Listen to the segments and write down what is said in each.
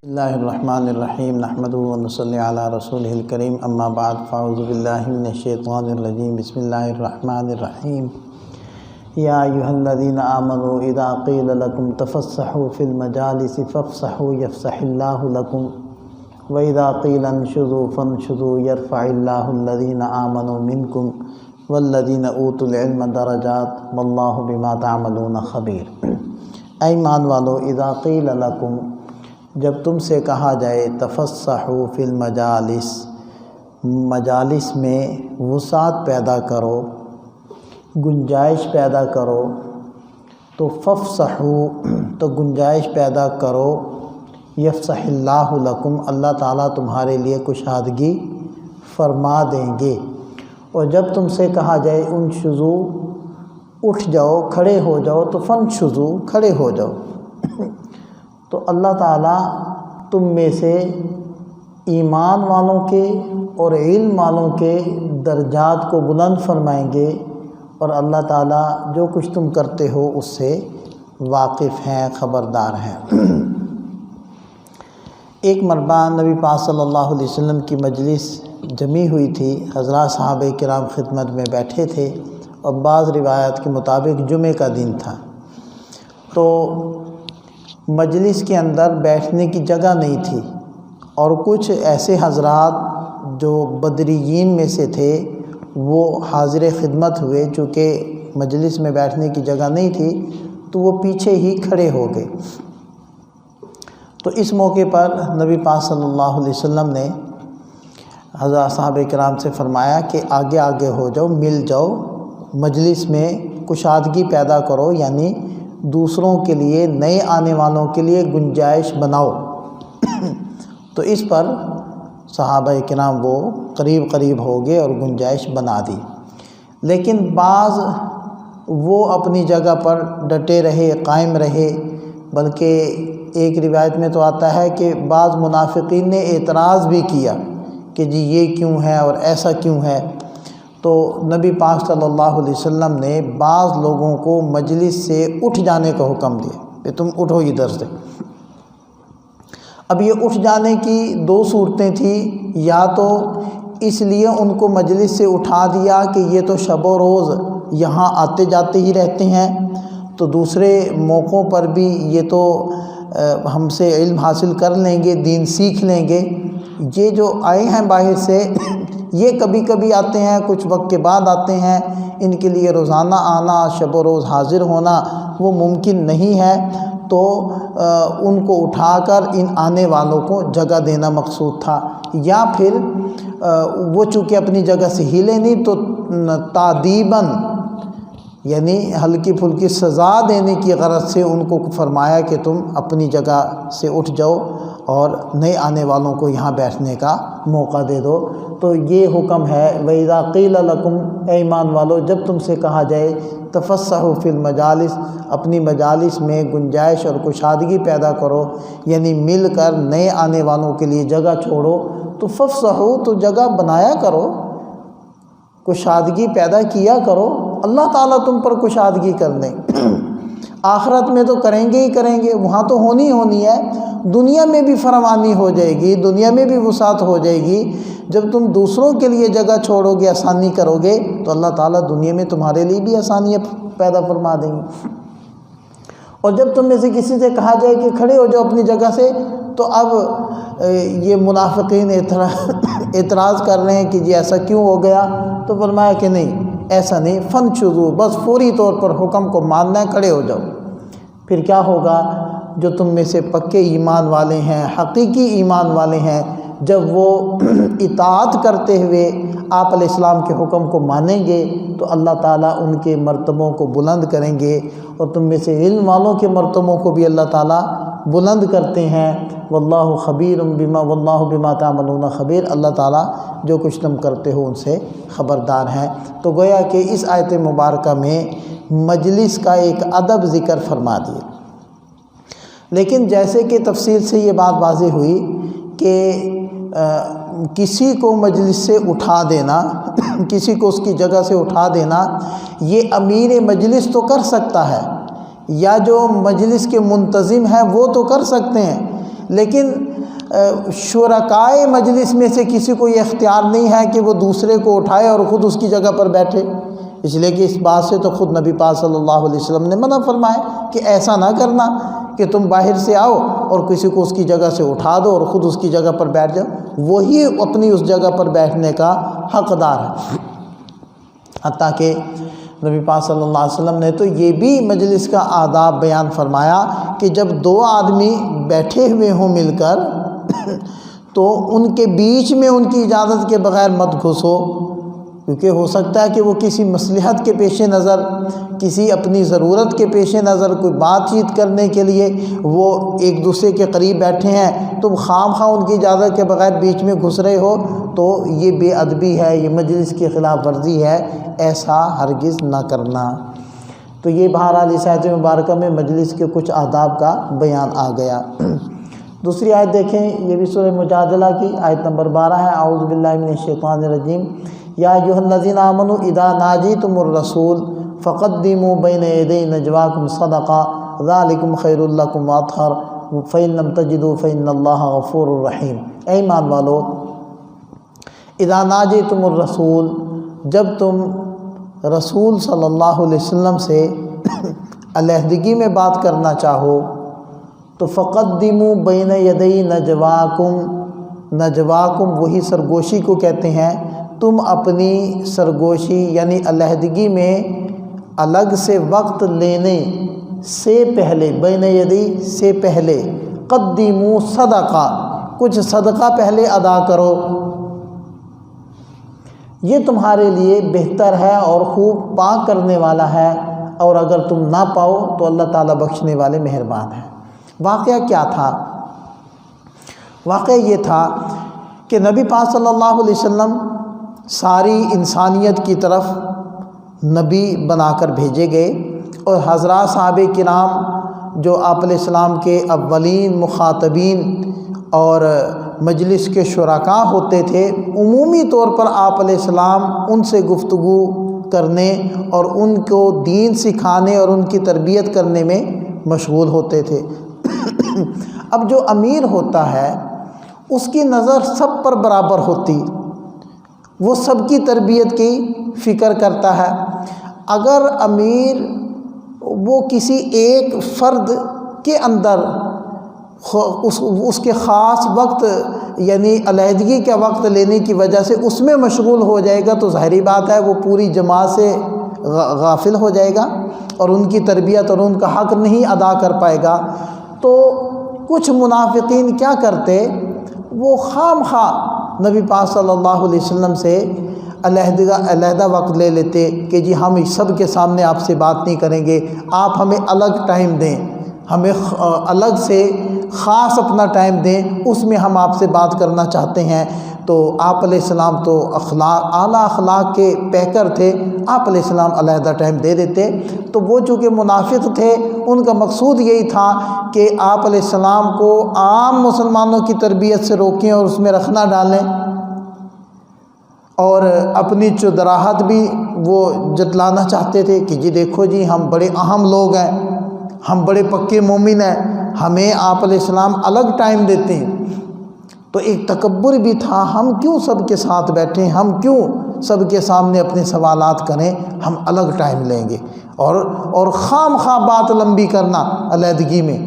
بسم اللہ الرحمن الرحیم نحمدہ و نصلی علی رسولہ الکریم اما بعد فاعوذ باللہ من الشیطان الرجیم بسم اللہ الرحمن الرحیم یا ایھا الذین آمنوا اذا قیل لکم تفسحوا فی المجالس فافسحوا یفسح اللہ لکم واذا قیل انشزوا فانشزوا یرفع اللہ الذین آمنوا منکم والذین اوتوا العلم درجات واللہ بما تعملون خبیر۔ اے ایمان والو، اذا قیل لکم، جب تم سے کہا جائے تفسحوا فی المجالس، مجالس میں وسعت پیدا کرو، گنجائش پیدا کرو، تو فافسحوا، تو گنجائش پیدا کرو، یفسح اللہ لکم، اللہ تعالیٰ تمہارے لیے کشادگی فرما دیں گے۔ اور جب تم سے کہا جائے انشزوا، اٹھ جاؤ، کھڑے ہو جاؤ، تو فانشزوا، کھڑے ہو جاؤ، تو اللہ تعالیٰ تم میں سے ایمان والوں کے اور علم والوں کے درجات کو بلند فرمائیں گے، اور اللہ تعالیٰ جو کچھ تم کرتے ہو اس سے واقف ہیں، خبردار ہیں۔ ایک مرتبہ نبی پاک صلی اللہ علیہ وسلم کی مجلس جمی ہوئی تھی، حضرات صحابہ کرام خدمت میں بیٹھے تھے، اور بعض روایات کے مطابق جمعہ کا دن تھا، تو مجلس کے اندر بیٹھنے کی جگہ نہیں تھی، اور کچھ ایسے حضرات جو بدریین میں سے تھے وہ حاضر خدمت ہوئے، چونکہ مجلس میں بیٹھنے کی جگہ نہیں تھی تو وہ پیچھے ہی کھڑے ہو گئے۔ تو اس موقع پر نبی پاک صلی اللہ علیہ وسلم نے حضرات صحابہ کرام سے فرمایا کہ آگے آگے ہو جاؤ، مل جاؤ، مجلس میں کشادگی پیدا کرو، یعنی دوسروں کے لیے، نئے آنے والوں کے لیے گنجائش بناؤ۔ تو اس پر صحابہ کرام وہ قریب قریب ہو گئے اور گنجائش بنا دی، لیکن بعض وہ اپنی جگہ پر ڈٹے رہے، قائم رہے، بلکہ ایک روایت میں تو آتا ہے کہ بعض منافقین نے اعتراض بھی کیا کہ جی یہ کیوں ہے اور ایسا کیوں ہے، تو نبی پاک صلی اللہ علیہ وسلم نے بعض لوگوں کو مجلس سے اٹھ جانے کا حکم دیا کہ تم اٹھو ادھر سے۔ اب یہ اٹھ جانے کی دو صورتیں تھیں، یا تو اس لیے ان کو مجلس سے اٹھا دیا کہ یہ تو شب و روز یہاں آتے جاتے ہی رہتے ہیں، تو دوسرے موقعوں پر بھی یہ تو ہم سے علم حاصل کر لیں گے، دین سیکھ لیں گے، یہ جو آئے ہیں باہر سے یہ کبھی کبھی آتے ہیں، کچھ وقت کے بعد آتے ہیں، ان کے لیے روزانہ آنا، شب و روز حاضر ہونا وہ ممکن نہیں ہے، تو ان کو اٹھا کر ان آنے والوں کو جگہ دینا مقصود تھا، یا پھر وہ چونکہ اپنی جگہ سے ہلے نہیں تو تعدیباً، یعنی ہلکی پھلکی سزا دینے کی غرض سے ان کو فرمایا کہ تم اپنی جگہ سے اٹھ جاؤ اور نئے آنے والوں کو یہاں بیٹھنے کا موقع دے دو۔ تو یہ حکم ہے وَإِذَا قِيلَ لَكُمْ، اے ایمان والو، جب تم سے کہا جائے تفسحوا فی المجالس، اپنی مجالس میں گنجائش اور کشادگی پیدا کرو، یعنی مل کر نئے آنے والوں کے لیے جگہ چھوڑو، تو فافسحوا، تو جگہ بنایا کرو، کشادگی پیدا کیا کرو، اللہ تعالیٰ تم پر کشادگی کر دیں۔ آخرت میں تو کریں گے ہی کریں گے، وہاں تو ہونی ہونی ہے، دنیا میں بھی فراوانی ہو جائے گی، دنیا میں بھی وسعت ہو جائے گی۔ جب تم دوسروں کے لیے جگہ چھوڑو گے، آسانی کرو گے، تو اللہ تعالیٰ دنیا میں تمہارے لیے بھی آسانیاں پیدا فرما دیں گے۔ اور جب تم میں سے کسی سے کہا جائے کہ کھڑے ہو جاؤ اپنی جگہ سے، تو اب یہ منافقین اعتراض کر رہے ہیں کہ جی ایسا کیوں ہو گیا، تو فرمایا کہ نہیں، ایسا نہیں، فانشزوا، بس فوری طور پر حکم کو ماننا ہے، کھڑے ہو جاؤ۔ پھر کیا ہوگا؟ جو تم میں سے پکے ایمان والے ہیں، حقیقی ایمان والے ہیں، جب وہ اطاعت کرتے ہوئے آپ علیہ السلام کے حکم کو مانیں گے تو اللہ تعالیٰ ان کے مرتبوں کو بلند کریں گے، اور تم میں سے علم والوں کے مرتبوں کو بھی اللہ تعالیٰ بلند کرتے ہیں۔ واللہ خبیر بما تعملون خبیر، اللہ تعالیٰ جو کچھ تم کرتے ہو ان سے خبردار ہیں۔ تو گویا کہ اس آیت مبارکہ میں مجلس کا ایک ادب ذکر فرما دیے، لیکن جیسے کہ تفصیل سے یہ بات واضح ہوئی کہ کسی کو مجلس سے اٹھا دینا، کسی کو اس کی جگہ سے اٹھا دینا، یہ امیر مجلس تو کر سکتا ہے، یا جو مجلس کے منتظم ہیں وہ تو کر سکتے ہیں، لیکن شرکائے مجلس میں سے کسی کو یہ اختیار نہیں ہے کہ وہ دوسرے کو اٹھائے اور خود اس کی جگہ پر بیٹھے، اس لیے کہ اس بات سے تو خود نبی پاک صلی اللہ علیہ وسلم نے منع فرمایا کہ ایسا نہ کرنا کہ تم باہر سے آؤ اور کسی کو اس کی جگہ سے اٹھا دو اور خود اس کی جگہ پر بیٹھ جاؤ، وہی اپنی اس جگہ پر بیٹھنے کا حقدار ہے۔ حتیٰ کہ نبی پاک صلی اللہ علیہ وسلم نے تو یہ بھی مجلس کا آداب بیان فرمایا کہ جب دو آدمی بیٹھے ہوئے ہوں مل کر تو ان کے بیچ میں ان کی اجازت کے بغیر مت گھسو، کیونکہ ہو سکتا ہے کہ وہ کسی مصلحت کے پیش نظر، کسی اپنی ضرورت کے پیش نظر کوئی بات چیت کرنے کے لیے وہ ایک دوسرے کے قریب بیٹھے ہیں، تم خام خواہ ان کی اجازت کے بغیر بیچ میں گھس رہے ہو تو یہ بے ادبی ہے، یہ مجلس کی خلاف ورزی ہے، ایسا ہرگز نہ کرنا۔ تو یہ بہرحال اس آیت مبارکہ میں مجلس کے کچھ آداب کا بیان آ گیا۔ دوسری آیت دیکھیں، یہ بھی سورہ مجادلہ کی آیت نمبر 12 ہے۔ اعوذ باللہ من الشیطان الرجیم، یا ایھا الذین آمنوا اذا ناجیتم الرسول فقدموا بین یدی نجواکم صدقہ ذالکم خیر لکم واطہر فإن لم تجدوا فإن اللہ غفور رحیم۔ اے ایمان والو، اذا ناجیتم الرسول، جب تم رسول صلی اللہ علیہ وسلم سے علیحدگی میں بات کرنا چاہو تو فقدموا بین یدی نجواکم، نجواکم وہی سرگوشی کو کہتے ہیں، تم اپنی سرگوشی یعنی علیحدگی میں الگ سے وقت لینے سے پہلے، بین یدی سے پہلے، قدموا صدقہ، کچھ صدقہ پہلے ادا کرو، یہ تمہارے لیے بہتر ہے اور خوب پاک کرنے والا ہے، اور اگر تم نہ پاؤ تو اللہ تعالیٰ بخشنے والے مہربان ہیں۔ واقعہ کیا تھا؟ واقعہ یہ تھا کہ نبی پاک صلی اللہ علیہ وسلم ساری انسانیت کی طرف نبی بنا کر بھیجے گئے، اور حضرات صحابہ کرام جو آپ علیہ السلام کے اولین مخاطبین اور مجلس کے شرکاء ہوتے تھے، عمومی طور پر آپ علیہ السلام ان سے گفتگو کرنے اور ان کو دین سکھانے اور ان کی تربیت کرنے میں مشغول ہوتے تھے۔ اب جو امیر ہوتا ہے اس کی نظر سب پر برابر ہوتی، وہ سب کی تربیت کی فکر کرتا ہے۔ اگر امیر وہ کسی ایک فرد کے اندر اس کے خاص وقت یعنی علیحدگی کا وقت لینے کی وجہ سے اس میں مشغول ہو جائے گا تو ظاہری بات ہے وہ پوری جماعت سے غافل ہو جائے گا اور ان کی تربیت اور ان کا حق نہیں ادا کر پائے گا۔ تو کچھ منافقین کیا کرتے، وہ خام خواہ نبی پاک صلی اللہ علیہ وسلم سے علیحدہ وقت لے لیتے کہ جی ہم سب کے سامنے آپ سے بات نہیں کریں گے، آپ ہمیں الگ ٹائم دیں، ہمیں الگ سے خاص اپنا ٹائم دیں، اس میں ہم آپ سے بات کرنا چاہتے ہیں۔ تو آپ علیہ السلام تو اعلیٰ اخلاق کے پیکر تھے، آپ علیہ السلام علیحدہ ٹائم دے دیتے۔ تو وہ چونکہ منافق تھے، ان کا مقصود یہی تھا کہ آپ علیہ السلام کو عام مسلمانوں کی تربیت سے روکیں اور اس میں رکھنا ڈالیں، اور اپنی چودراہٹ بھی وہ جتلانا چاہتے تھے کہ جی دیکھو جی ہم بڑے اہم لوگ ہیں، ہم بڑے پکے مومن ہیں، ہمیں آپ علیہ السلام الگ ٹائم دیتے ہیں۔ تو ایک تکبر بھی تھا، ہم کیوں سب کے ساتھ بیٹھیں، ہم کیوں سب کے سامنے اپنے سوالات کریں، ہم الگ ٹائم لیں گے، اور خام خواہ بات لمبی کرنا علیحدگی میں۔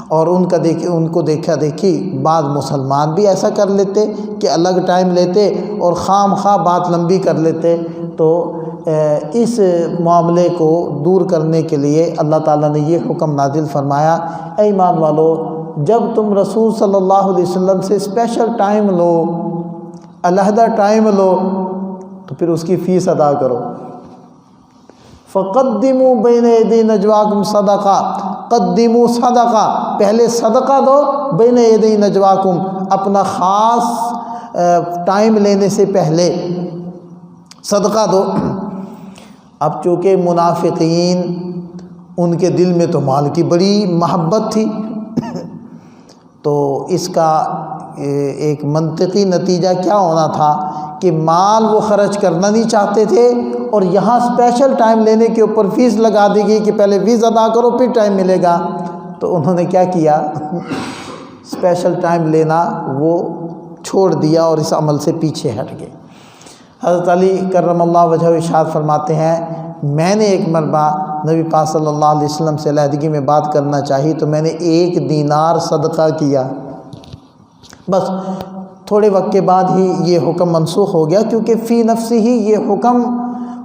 اور ان کو دیکھا دیکھی بعض مسلمان بھی ایسا کر لیتے کہ الگ ٹائم لیتے اور خام خواہ بات لمبی کر لیتے۔ تو اس معاملے کو دور کرنے کے لیے اللہ تعالیٰ نے یہ حکم نازل فرمایا، اے ایمان والو، جب تم رسول صلی اللہ علیہ وسلم سے اسپیشل ٹائم لو، علیحدہ ٹائم لو، تو پھر اس کی فیس ادا کرو۔ فقدموا بین یدی نجواکم صدقہ، قدموا صدقہ، پہلے صدقہ دو، بین یدی نجواکم، اپنا خاص ٹائم لینے سے پہلے صدقہ دو۔ اب چونکہ منافقین ان کے دل میں تو مال کی بڑی محبت تھی، تو اس کا ایک منطقی نتیجہ کیا ہونا تھا کہ مال وہ خرچ کرنا نہیں چاہتے تھے، اور یہاں اسپیشل ٹائم لینے کے اوپر فیس لگا دی گئی کہ پہلے فیس ادا کرو پھر ٹائم ملے گا۔ تو انہوں نے کیا کیا، اسپیشل ٹائم لینا وہ چھوڑ دیا اور اس عمل سے پیچھے ہٹ گئے۔ حضرت علی کرم اللہ وجہہ ارشاد فرماتے ہیں میں نے ایک مرتبہ نبی پاک صلی اللہ علیہ وسلم سے علیحدگی میں بات کرنا چاہی تو میں نے 1 دینار صدقہ کیا، بس تھوڑے وقت کے بعد ہی یہ حکم منسوخ ہو گیا، کیونکہ فی نفسی ہی یہ حکم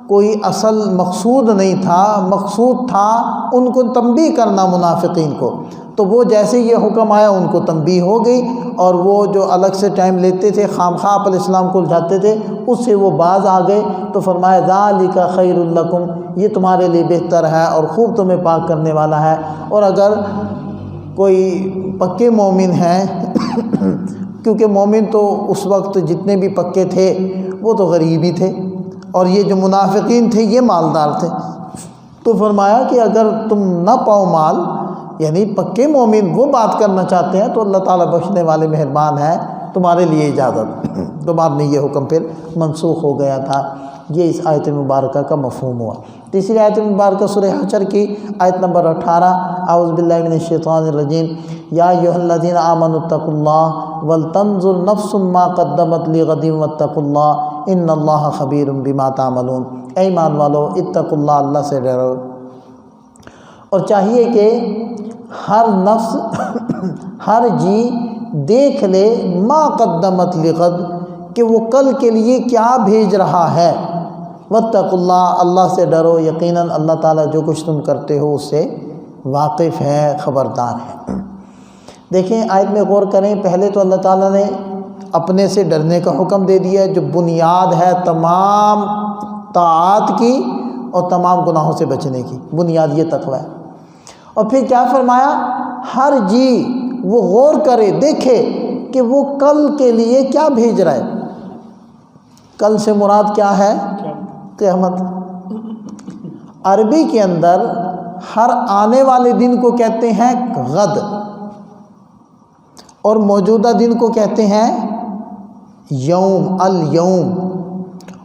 کوئی اصل مقصود نہیں تھا، مقصود تھا ان کو تنبیہ کرنا منافقین کو، تو وہ جیسے یہ حکم آیا ان کو تنبیہ ہو گئی، اور وہ جو الگ سے ٹائم لیتے تھے خام خواہ آپ علیہ السلام کو الجھاتے تھے اس سے وہ باز آ گئے، تو فرمایا ذالک خیر لکم، یہ تمہارے لیے بہتر ہے اور خوب تمہیں پاک کرنے والا ہے۔ اور اگر کوئی پکے مومن ہیں کیونکہ مومن تو اس وقت جتنے بھی پکے تھے وہ تو غریب ہی تھے، اور یہ جو منافقین تھے یہ مالدار تھے، تو فرمایا کہ اگر تم نہ پاؤ مال، یعنی پکے مومن وہ بات کرنا چاہتے ہیں تو اللہ تعالیٰ بخشنے والے مہربان ہے، تمہارے لیے اجازت، تو بعد میں یہ حکم پھر منسوخ ہو گیا تھا۔ یہ اس آیت مبارکہ کا مفہوم ہوا۔ تیسری آیت مبارکہ سورہ حشر کی آیت نمبر 18، اعوذ باللہ من الشیطان الرجیم، یا ایھا الذین آمنوا اتقوا اللہ ولتنظر نفس ما قدمت لغد واتقوا اللہ ان اللہ خبیر بما تعملون۔ اے ایمان والو اتقوا اللہ، اللہ سے ڈرو، اور چاہیے کہ ہر نفس ہر جی دیکھ لے ما قدمت لغد، کہ وہ کل کے لیے کیا بھیج رہا ہے، واتقوا اللہ، اللہ سے ڈرو، یقیناً اللہ تعالیٰ جو کچھ تم کرتے ہو اس سے واقف ہے، خبردار ہے۔ دیکھیں آیت میں غور کریں، پہلے تو اللہ تعالیٰ نے اپنے سے ڈرنے کا حکم دے دیا جو بنیاد ہے تمام طاعات کی اور تمام گناہوں سے بچنے کی، بنیاد یہ تقوی ہے۔ اور پھر کیا فرمایا، ہر جی وہ غور کرے، دیکھے کہ وہ کل کے لیے کیا بھیج رہا ہے۔ کل سے مراد کیا ہے؟ قیامت۔ عربی کے اندر ہر آنے والے دن کو کہتے ہیں غد، اور موجودہ دن کو کہتے ہیں یوم، الیوم،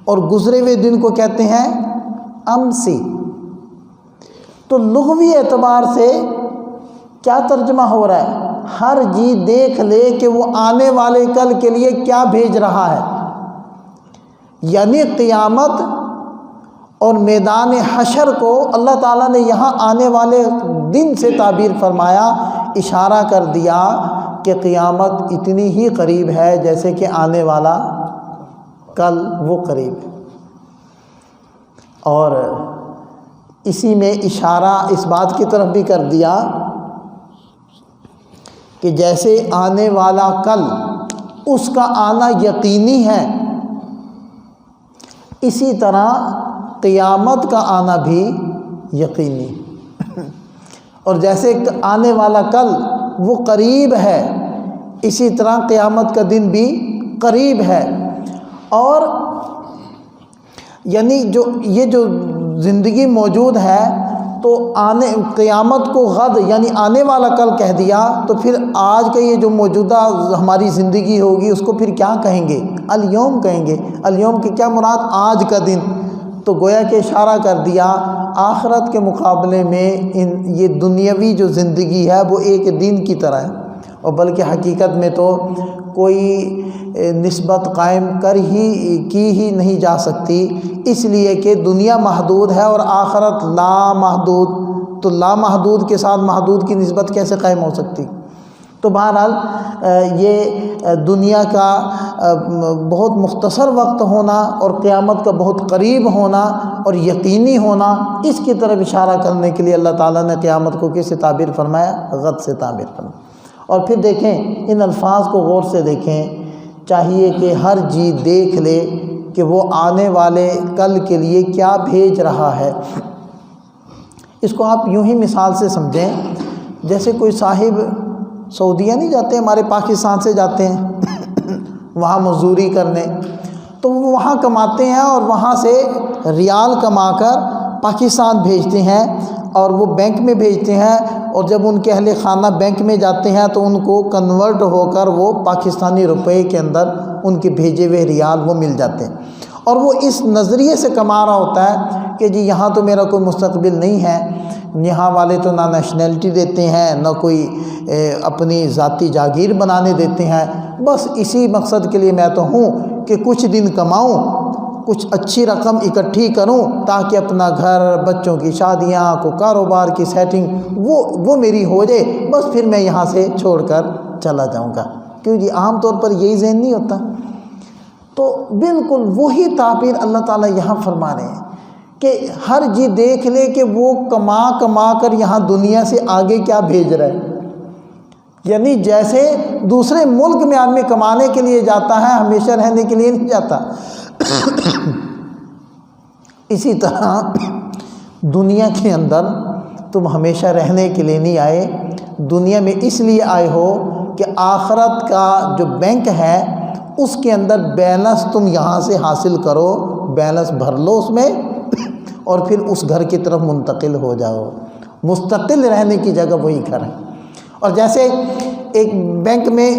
اور گزرے ہوئے دن کو کہتے ہیں امسی۔ تو لغوی اعتبار سے کیا ترجمہ ہو رہا ہے، ہر جی دیکھ لے کہ وہ آنے والے کل کے لیے کیا بھیج رہا ہے، یعنی قیامت اور میدان حشر کو اللہ تعالیٰ نے یہاں آنے والے دن سے تعبیر فرمایا، اشارہ کر دیا کہ قیامت اتنی ہی قریب ہے جیسے کہ آنے والا کل وہ قریب ہے۔ اور اسی میں اشارہ اس بات کی طرف بھی کر دیا کہ جیسے آنے والا کل اس کا آنا یقینی ہے، اسی طرح قیامت کا آنا بھی یقینی، اور جیسے آنے والا کل وہ قریب ہے، اسی طرح قیامت کا دن بھی قریب ہے۔ اور یعنی یہ جو زندگی موجود ہے تو قیامت کو غد یعنی آنے والا کل کہہ دیا، تو پھر آج کا یہ جو موجودہ ہماری زندگی ہوگی اس کو پھر کیا کہیں گے؟ الیوم کہیں گے۔ الیوم کی کیا مراد؟ آج کا دن۔ تو گویا کہ اشارہ کر دیا آخرت کے مقابلے میں یہ دنیاوی جو زندگی ہے وہ ایک دن کی طرح ہے، اور بلکہ حقیقت میں تو کوئی نسبت قائم کی ہی نہیں جا سکتی، اس لیے کہ دنیا محدود ہے اور آخرت لامحدود، تو لامحدود کے ساتھ محدود کی نسبت کیسے قائم ہو سکتی؟ تو بہرحال یہ دنیا کا بہت مختصر وقت ہونا اور قیامت کا بہت قریب ہونا اور یقینی ہونا، اس کی طرف اشارہ کرنے کے لیے اللہ تعالیٰ نے قیامت کو کس سے تعبیر فرمایا؟ غد سے تعبیر فرمایا۔ اور پھر دیکھیں ان الفاظ کو غور سے دیکھیں، چاہیے کہ ہر جی دیکھ لے کہ وہ آنے والے کل کے لیے کیا بھیج رہا ہے۔ اس کو آپ یوں ہی مثال سے سمجھیں، جیسے کوئی صاحب سعودیہ نہیں جاتے، ہمارے پاکستان سے جاتے ہیں وہاں مزدوری کرنے، تو وہ وہاں کماتے ہیں اور وہاں سے ریال کما کر پاکستان بھیجتے ہیں اور وہ بینک میں بھیجتے ہیں، اور جب ان کے اہل خانہ بینک میں جاتے ہیں تو ان کو کنورٹ ہو کر وہ پاکستانی روپے کے اندر ان کے بھیجے ہوئے ریال وہ مل جاتے ہیں۔ اور وہ اس نظریے سے کما رہا ہوتا ہے کہ جی یہاں تو میرا کوئی مستقبل نہیں ہے، یہاں والے تو نہ نیشنلٹی دیتے ہیں، نہ کوئی اپنی ذاتی جاگیر بنانے دیتے ہیں، بس اسی مقصد کے لیے میں تو ہوں کہ کچھ دن کماؤں، کچھ اچھی رقم اکٹھی کروں تاکہ اپنا گھر، بچوں کی شادیاں، کو کاروبار کی سیٹنگ وہ میری ہو جائے، بس پھر میں یہاں سے چھوڑ کر چلا جاؤں گا۔ کیوں جی عام طور پر یہی ذہن نہیں ہوتا؟ تو بالکل وہی تعبیر اللہ تعالیٰ یہاں فرما رہے ہیں کہ ہر جی دیکھ لے کہ وہ کما کر یہاں دنیا سے آگے کیا بھیج رہا ہے، یعنی جیسے دوسرے ملک میں آدمی کمانے کے لیے جاتا ہے، ہمیشہ رہنے کے لیے نہیں جاتا، اسی طرح دنیا کے اندر تم ہمیشہ رہنے کے لیے نہیں آئے، دنیا میں اس لیے آئے ہو کہ آخرت کا جو بینک ہے اس کے اندر بیلنس تم یہاں سے حاصل کرو، بیلنس بھر لو اس میں، اور پھر اس گھر کی طرف منتقل ہو جاؤ۔ مستقل رہنے کی جگہ وہی گھر ہے۔ اور جیسے ایک بینک میں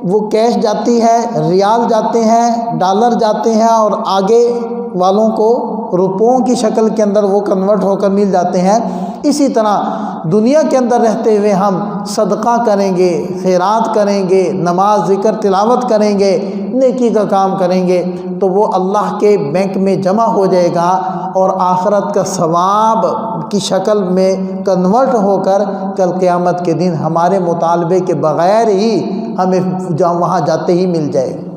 وہ کیش جاتی ہے، ریال جاتے ہیں، ڈالر جاتے ہیں، اور آگے والوں کو روپوں کی شکل کے اندر وہ کنورٹ ہو کر مل جاتے ہیں، اسی طرح دنیا کے اندر رہتے ہوئے ہم صدقہ کریں گے، خیرات کریں گے، نماز، ذکر، تلاوت کریں گے، نیکی کا کام کریں گے، تو وہ اللہ کے بینک میں جمع ہو جائے گا اور آخرت کا ثواب کی شکل میں کنورٹ ہو کر کل قیامت کے دن ہمارے مطالبے کے بغیر ہی ہمیں وہاں جاتے ہی مل جائے گا۔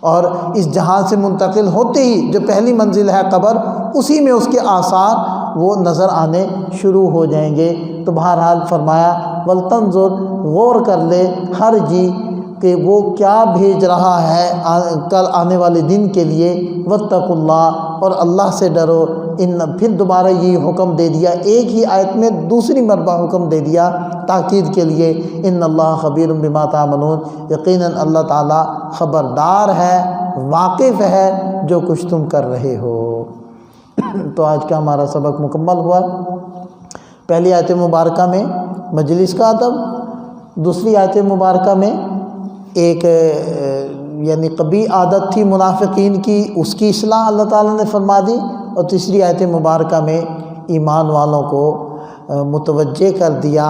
اور اس جہان سے منتقل ہوتے ہی جو پہلی منزل ہے قبر، اسی میں اس کے آثار وہ نظر آنے شروع ہو جائیں گے۔ تو بہرحال فرمایا ولتنظر، غور کر لے ہر جی کہ وہ کیا بھیج رہا ہے کل آنے والے دن کے لیے، واتقوا اللہ، اور اللہ سے ڈرو۔ پھر دوبارہ یہ حکم دے دیا، ایک ہی آیت میں دوسری مرتبہ حکم دے دیا تاکید کے لیے، ان اللہ خبیر بما تعملون، یقیناً اللہ تعالیٰ خبردار ہے، واقف ہے جو کچھ تم کر رہے ہو۔ تو آج کا ہمارا سبق مکمل ہوا۔ پہلی آیت مبارکہ میں مجلس کا ادب، دوسری آیت مبارکہ میں ایک یعنی قبیح عادت تھی منافقین کی، اس کی اصلاح اللہ تعالیٰ نے فرما دی، اور تیسری آیت مبارکہ میں ایمان والوں کو متوجہ کر دیا،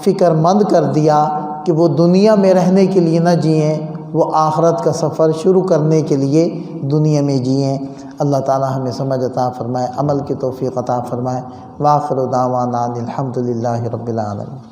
فکر مند کر دیا کہ وہ دنیا میں رہنے کے لیے نہ جئیں، وہ آخرت کا سفر شروع کرنے کے لیے دنیا میں جئیں۔ اللہ تعالیٰ ہمیں سمجھ عطا فرمائے، عمل کی توفیق عطا فرمائے۔ وآخر دعوانا الحمد للہ رب العالمین۔